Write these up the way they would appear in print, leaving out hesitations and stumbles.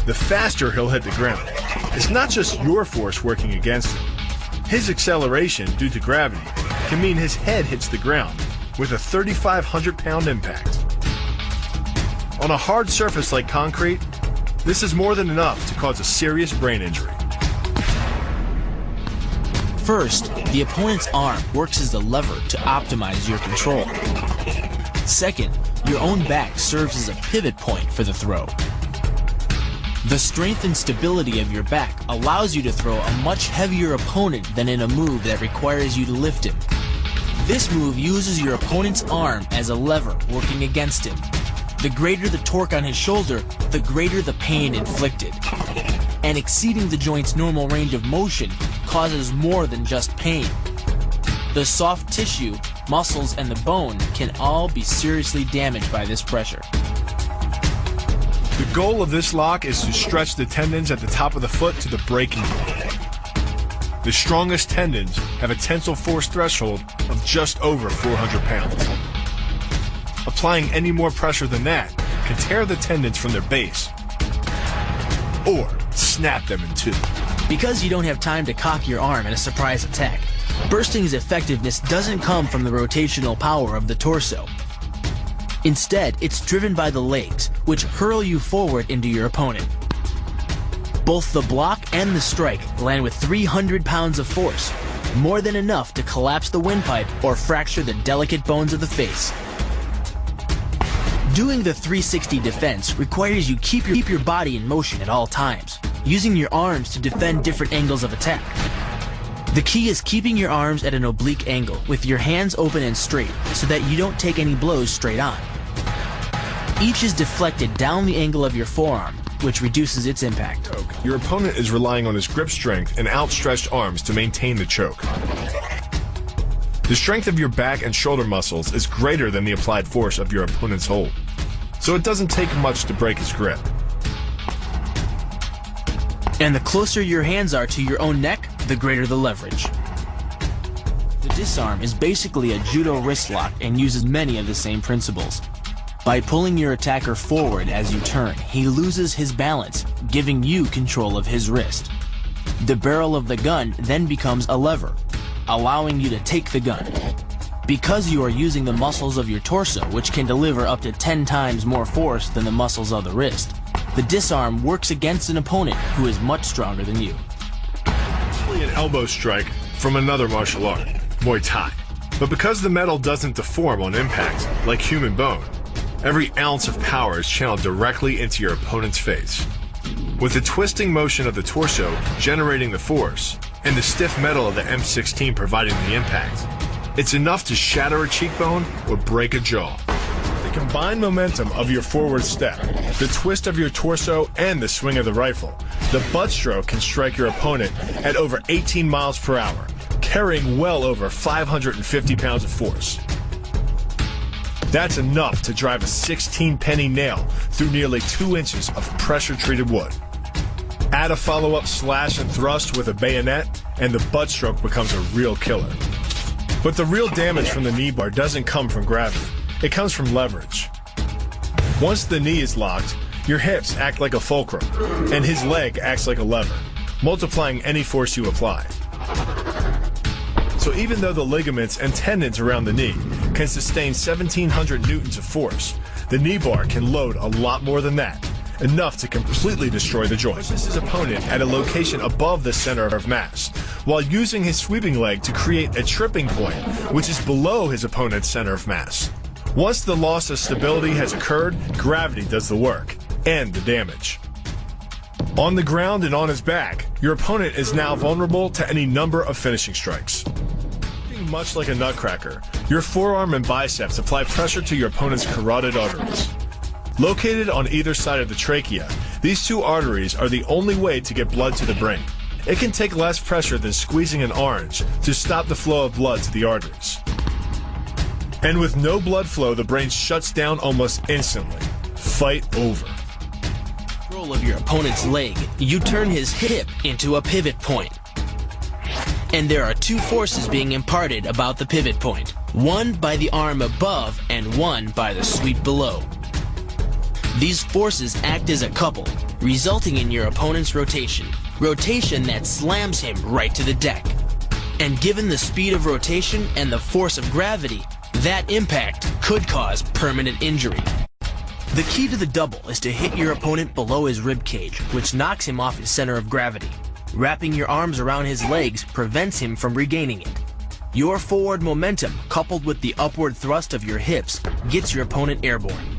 the faster he'll hit the ground. It's not just your force working against him. His acceleration due to gravity can mean his head hits the ground with a 3,500-pound impact. On a hard surface like concrete, this is more than enough to cause a serious brain injury. First, the opponent's arm works as a lever to optimize your control. Second, your own back serves as a pivot point for the throw. The strength and stability of your back allows you to throw a much heavier opponent than in a move that requires you to lift him. This move uses your opponent's arm as a lever working against him. The greater the torque on his shoulder, the greater the pain inflicted. And exceeding the joint's normal range of motion causes more than just pain. The soft tissue, muscles, and the bone can all be seriously damaged by this pressure. The goal of this lock is to stretch the tendons at the top of the foot to the breaking point. The strongest tendons have a tensile force threshold of just over 400 pounds. Applying any more pressure than that can tear the tendons from their base or snap them in two. Because you don't have time to cock your arm in a surprise attack, bursting's effectiveness doesn't come from the rotational power of the torso. Instead, it's driven by the legs, which hurl you forward into your opponent. Both the block and the strike land with 300 pounds of force, more than enough to collapse the windpipe or fracture the delicate bones of the face. Doing the 360 defense requires you keep your body in motion at all times, using your arms to defend different angles of attack. The key is keeping your arms at an oblique angle with your hands open and straight so that you don't take any blows straight on. Each is deflected down the angle of your forearm, which reduces its impact. Your opponent is relying on his grip strength and outstretched arms to maintain the choke. The strength of your back and shoulder muscles is greater than the applied force of your opponent's hold, so it doesn't take much to break his grip. And the closer your hands are to your own neck, the greater the leverage. The disarm is basically a judo wrist lock and uses many of the same principles. By pulling your attacker forward as you turn, he loses his balance, giving you control of his wrist. The barrel of the gun then becomes a lever, allowing you to take the gun. Because you are using the muscles of your torso, which can deliver up to 10 times more force than the muscles of the wrist, the disarm works against an opponent who is much stronger than you. An elbow strike from another martial art, Muay Thai. But because the metal doesn't deform on impact, like human bone, every ounce of power is channeled directly into your opponent's face. With the twisting motion of the torso generating the force, and the stiff metal of the M16 providing the impact, it's enough to shatter a cheekbone or break a jaw. The combined momentum of your forward step, the twist of your torso, and the swing of the rifle, the butt stroke can strike your opponent at over 18 miles per hour, carrying well over 550 pounds of force. That's enough to drive a 16-penny nail through nearly 2 inches of pressure-treated wood. Add a follow-up slash and thrust with a bayonet, and the butt stroke becomes a real killer. But the real damage from the knee bar doesn't come from gravity. It comes from leverage. Once the knee is locked, your hips act like a fulcrum, and his leg acts like a lever, multiplying any force you apply. So even though the ligaments and tendons around the knee can sustain 1,700 newtons of force, the knee bar can load a lot more than that, enough to completely destroy the joint. Pushes his opponent at a location above the center of mass, while using his sweeping leg to create a tripping point, which is below his opponent's center of mass. Once the loss of stability has occurred, gravity does the work, and the damage. On the ground and on his back, your opponent is now vulnerable to any number of finishing strikes. Much like a nutcracker, your forearm and biceps apply pressure to your opponent's carotid arteries. Located on either side of the trachea, these two arteries are the only way to get blood to the brain. It can take less pressure than squeezing an orange to stop the flow of blood to the arteries. And with no blood flow, the brain shuts down almost instantly. Fight over. Control of your opponent's leg, you turn his hip into a pivot point. And there are two forces being imparted about the pivot point, one by the arm above and one by the sweep below. These forces act as a couple, resulting in your opponent's rotation that slams him right to the deck. And given the speed of rotation and the force of gravity, that impact could cause permanent injury. The key to the double is to hit your opponent below his rib cage, which knocks him off his center of gravity. Wrapping your arms around his legs prevents him from regaining it. Your forward momentum, coupled with the upward thrust of your hips, gets your opponent airborne.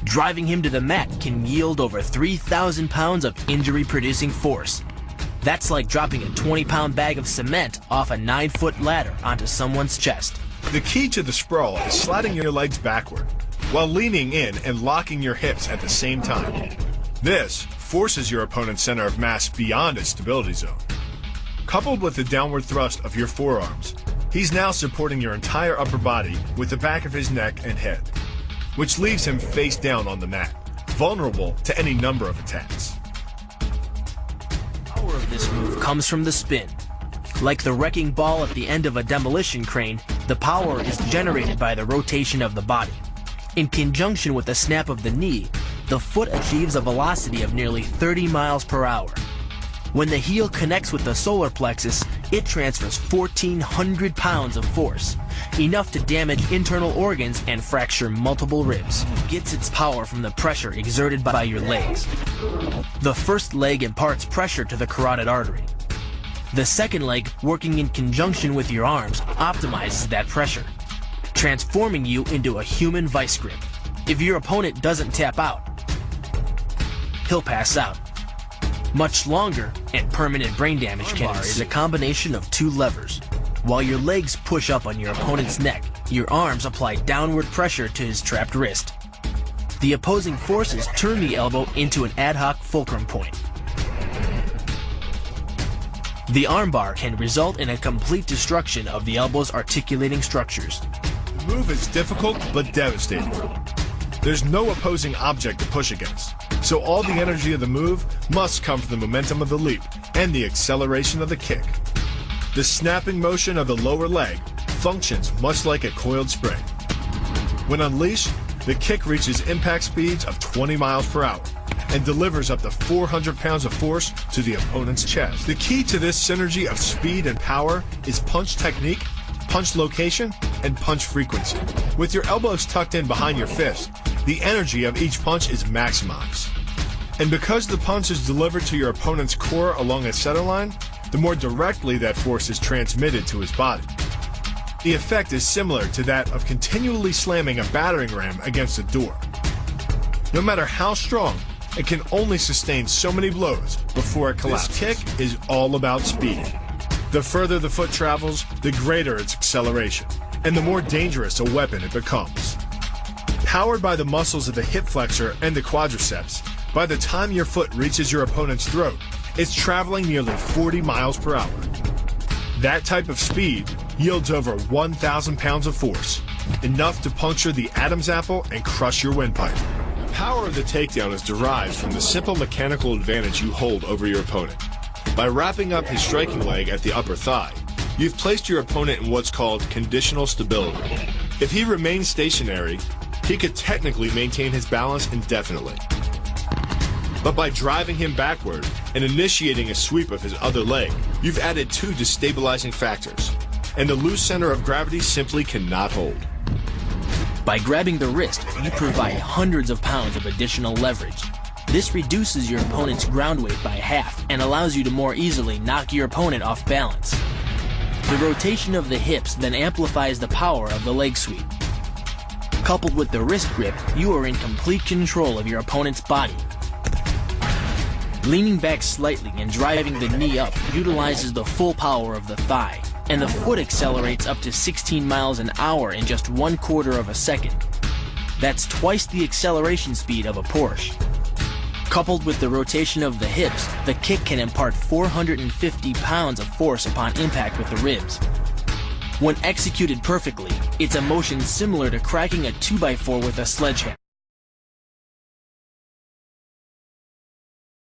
Driving him to the mat can yield over 3,000 pounds of injury-producing force. That's like dropping a 20-pound bag of cement off a 9-foot ladder onto someone's chest. The key to the sprawl is sliding your legs backward, while leaning in and locking your hips at the same time. This forces your opponent's center of mass beyond its stability zone. Coupled with the downward thrust of your forearms, he's now supporting your entire upper body with the back of his neck and head, which leaves him face down on the mat, vulnerable to any number of attacks. The power of this move comes from the spin. Like the wrecking ball at the end of a demolition crane, the power is generated by the rotation of the body. In conjunction with the snap of the knee, the foot achieves a velocity of nearly 30 miles per hour. When the heel connects with the solar plexus, it transfers 1,400 pounds of force, enough to damage internal organs and fracture multiple ribs. It gets its power from the pressure exerted by your legs. The first leg imparts pressure to the carotid artery. The second leg, working in conjunction with your arms, optimizes that pressure, transforming you into a human vice grip. If your opponent doesn't tap out, he'll pass out. Much longer and permanent brain damage can ensue. Is a combination of two levers. While your legs push up on your opponent's neck, your arms apply downward pressure to his trapped wrist. The opposing forces turn the elbow into an ad hoc fulcrum point. The armbar can result in a complete destruction of the elbow's articulating structures. The move is difficult but devastating. There's no opposing object to push against, so all the energy of the move must come from the momentum of the leap and the acceleration of the kick. The snapping motion of the lower leg functions much like a coiled spring. When unleashed, the kick reaches impact speeds of 20 miles per hour and delivers up to 400 pounds of force to the opponent's chest. The key to this synergy of speed and power is punch technique, punch location, and punch frequency. With your elbows tucked in behind your fist, the energy of each punch is maximized. And because the punch is delivered to your opponent's core along a center line, the more directly that force is transmitted to his body. The effect is similar to that of continually slamming a battering ram against a door. No matter how strong, it can only sustain so many blows before it collapses. This kick is all about speed. The further the foot travels, the greater its acceleration, and the more dangerous a weapon it becomes. Powered by the muscles of the hip flexor and the quadriceps, by the time your foot reaches your opponent's throat, it's traveling nearly 40 miles per hour. That type of speed yields over 1,000 pounds of force, enough to puncture the Adam's apple and crush your windpipe. The power of the takedown is derived from the simple mechanical advantage you hold over your opponent. By wrapping up his striking leg at the upper thigh, you've placed your opponent in what's called conditional stability. If he remains stationary, he could technically maintain his balance indefinitely. But by driving him backward and initiating a sweep of his other leg, you've added two destabilizing factors, and the loose center of gravity simply cannot hold. By grabbing the wrist, you provide hundreds of pounds of additional leverage. This reduces your opponent's ground weight by half and allows you to more easily knock your opponent off balance. The rotation of the hips then amplifies the power of the leg sweep. Coupled with the wrist grip, you are in complete control of your opponent's body. Leaning back slightly and driving the knee up utilizes the full power of the thigh, and the foot accelerates up to 16 miles an hour in just 1/4 of a second. That's twice the acceleration speed of a Porsche. Coupled with the rotation of the hips, the kick can impart 450 pounds of force upon impact with the ribs. When executed perfectly, it's a motion similar to cracking a 2x4 with a sledgehammer.